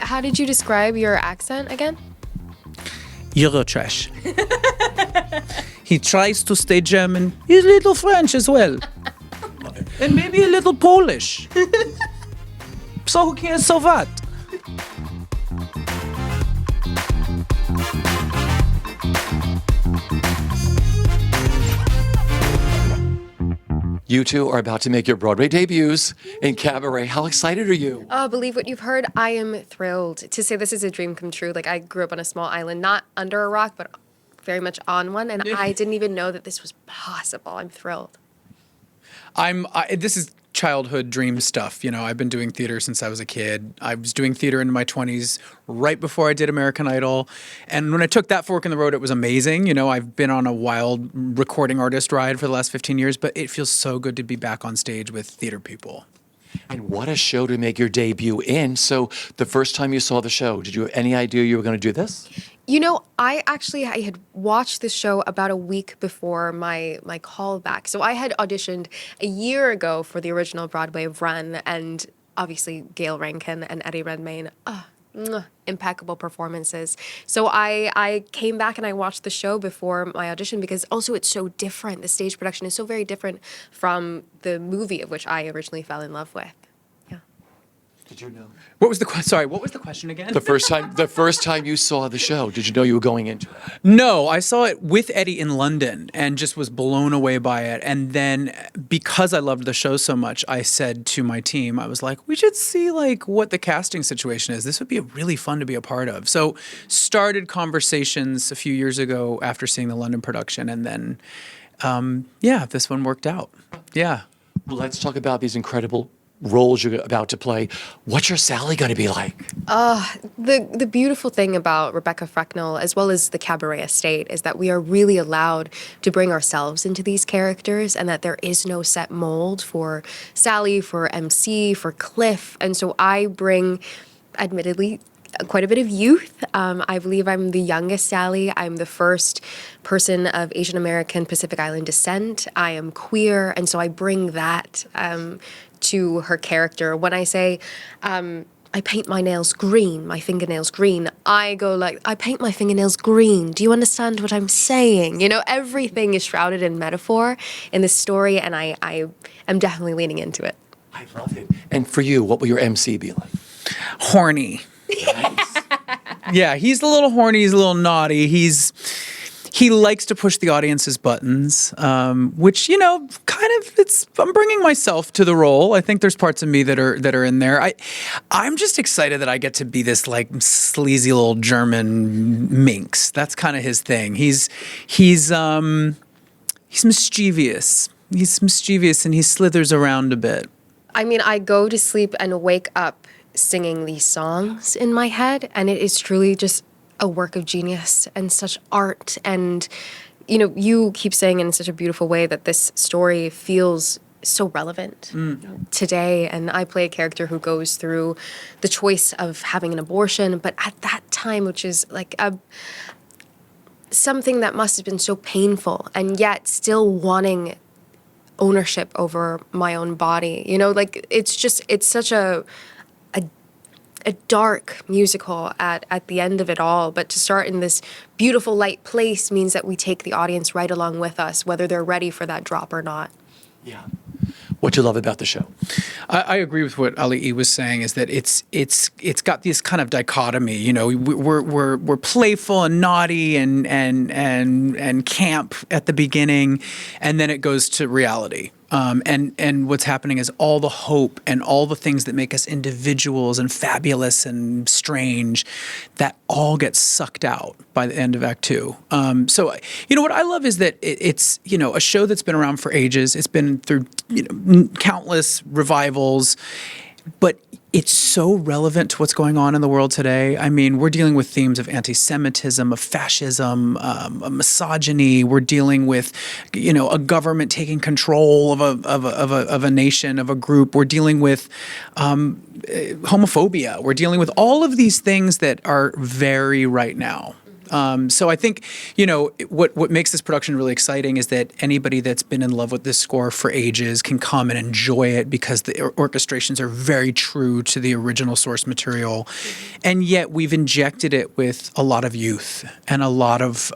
how did you describe your accent again? Eurotrash. He tries to stay German. He's a little French as well. And maybe a little Polish. So who cares, so what? You two are about to make your Broadway debuts in Cabaret. How excited are you? Oh, believe what you've heard. I am thrilled to say this is a dream come true. Like, I grew up on a small island, not under a rock, but very much on one, and I didn't even know that this was possible. I'm thrilled. This is childhood dream stuff. You know, I've been doing theater since I was a kid. I was doing theater in my 20s right before I did American Idol. And when I took that fork in the road, it was amazing. You know, I've been on a wild recording artist ride for the last 15 years, but it feels so good to be back on stage with theater people. And what a show to make your debut in. So the first time you saw the show, did you have any idea you were going to do this? You know, I had watched the show about a week before my callback. So I had auditioned a year ago for the original Broadway run, and obviously Gail Rankin and Eddie Redmayne, impeccable performances. So I came back and I watched the show before my audition because also it's so different. The stage production is so very different from the movie of which I originally fell in love with. Did you know? What was the question again? The first time you saw the show, did you know you were going into it? No, I saw it with Eddie in London and just was blown away by it. And then because I loved the show so much, I said to my team, I was like, we should see like what the casting situation is. This would be really fun to be a part of. So started conversations a few years ago after seeing the London production. And then, this one worked out. Yeah. Well, let's talk about these incredible roles you're about to play. What's your Sally going to be like? The beautiful thing about Rebecca Frecknell, as well as the Cabaret estate, is that we are really allowed to bring ourselves into these characters and that there is no set mold for Sally, for MC, for Cliff. And so I bring, admittedly, quite a bit of youth. I believe I'm the youngest Sally. I'm the first person of Asian American Pacific Island descent. I am queer, and so I bring that to her character. When I say, I paint my nails green, my fingernails green, I go like, I paint my fingernails green. Do you understand what I'm saying? You know, everything is shrouded in metaphor in this story, and I am definitely leaning into it. I love it. And for you, what will your MC be like? Horny. Nice. Yeah, he's a little horny, he's a little naughty. He likes to push the audience's buttons, which, you know, I'm bringing myself to the role. I think there's parts of me that are in there. I'm just excited that I get to be this like sleazy little German minx. That's kind of his thing. He's mischievous. He's mischievous and he slithers around a bit. I mean, I go to sleep and wake up singing these songs in my head, and it is truly just a work of genius and such art. And, you know, you keep saying in such a beautiful way that this story feels so relevant today. And I play a character who goes through the choice of having an abortion, but at that time, which is like something that must have been so painful, and yet still wanting ownership over my own body. You know, like it's such a dark musical at the end of it all, but to start in this beautiful light place means that we take the audience right along with us, whether they're ready for that drop or not. Yeah. What do you love about the show? I agree with what Auli'i was saying. Is that it's got this kind of dichotomy. You know, we're playful and naughty and camp at the beginning, and then it goes to reality. And what's happening is all the hope and all the things that make us individuals and fabulous and strange, that all gets sucked out by the end of Act Two. So, you know, what I love is that it's, you know, a show that's been around for ages. It's been through, you know, countless revivals, but it's so relevant to what's going on in the world today. I mean, we're dealing with themes of anti-Semitism, of fascism, of misogyny. We're dealing with, you know, a government taking control of a nation, of a group. We're dealing with homophobia. We're dealing with all of these things that are very right now. So I think, what makes this production really exciting is that anybody that's been in love with this score for ages can come and enjoy it because the orchestrations are very true to the original source material. And yet we've injected it with a lot of youth and a lot of,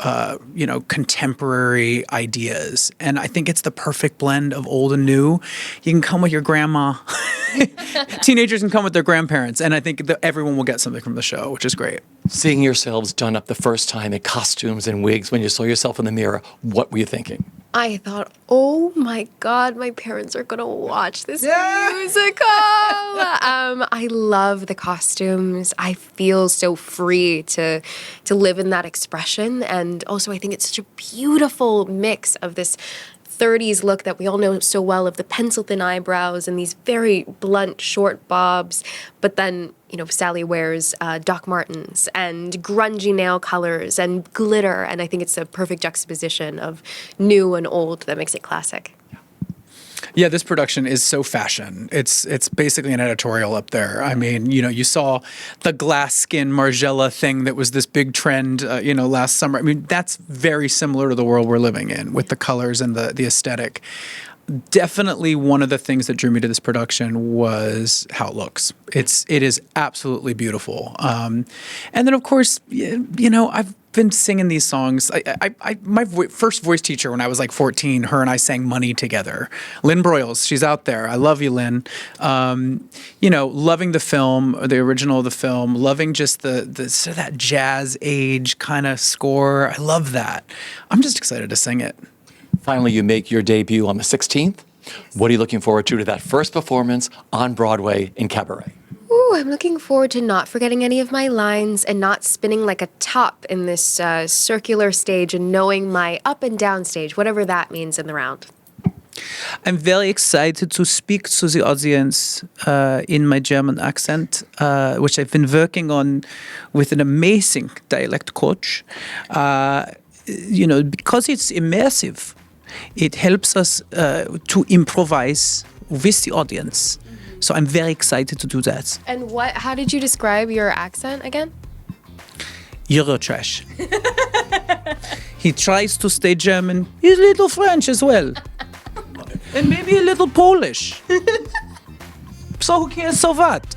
contemporary ideas. And I think it's the perfect blend of old and new. You can come with your grandma. Teenagers can come with their grandparents. And I think that everyone will get something from the show, which is great. Seeing yourselves done up the first time in costumes and wigs when you saw yourself in the mirror, what were you thinking? I thought, oh my God, my parents are going to watch this musical. I love the costumes. I feel so free to live in that expression. And also, I think it's such a beautiful mix of this 30s look that we all know so well, of the pencil thin eyebrows and these very blunt short bobs. But then, Sally wears Doc Martens and grungy nail colors and glitter. And I think it's a perfect juxtaposition of new and old that makes it classic. Yeah, this production is so fashion. It's basically an editorial up there. I mean, you saw the glass skin Margiela thing that was this big trend, last summer. I mean, that's very similar to the world we're living in with the colors and the aesthetic. Definitely one of the things that drew me to this production was how it looks. It is absolutely beautiful. And then, of course, I've been singing these songs. My first voice teacher when I was like 14, her and I sang Money together. Lynn Broyles, she's out there. I love you, Lynn. Loving the film, the original of the film, loving just the sort of that jazz age kind of score. I love that. I'm just excited to sing it. Finally, you make your debut on the 16th. What are you looking forward to that first performance on Broadway in Cabaret? Ooh, I'm looking forward to not forgetting any of my lines and not spinning like a top in this circular stage and knowing my up and down stage, whatever that means in the round. I'm very excited to speak to the audience in my German accent, which I've been working on with an amazing dialect coach. Because it's immersive, it helps us to improvise with the audience. So I'm very excited to do that. And how did you describe your accent again? Eurotrash. He tries to stay German. He's a little French as well. And maybe a little Polish. So who cares, so what?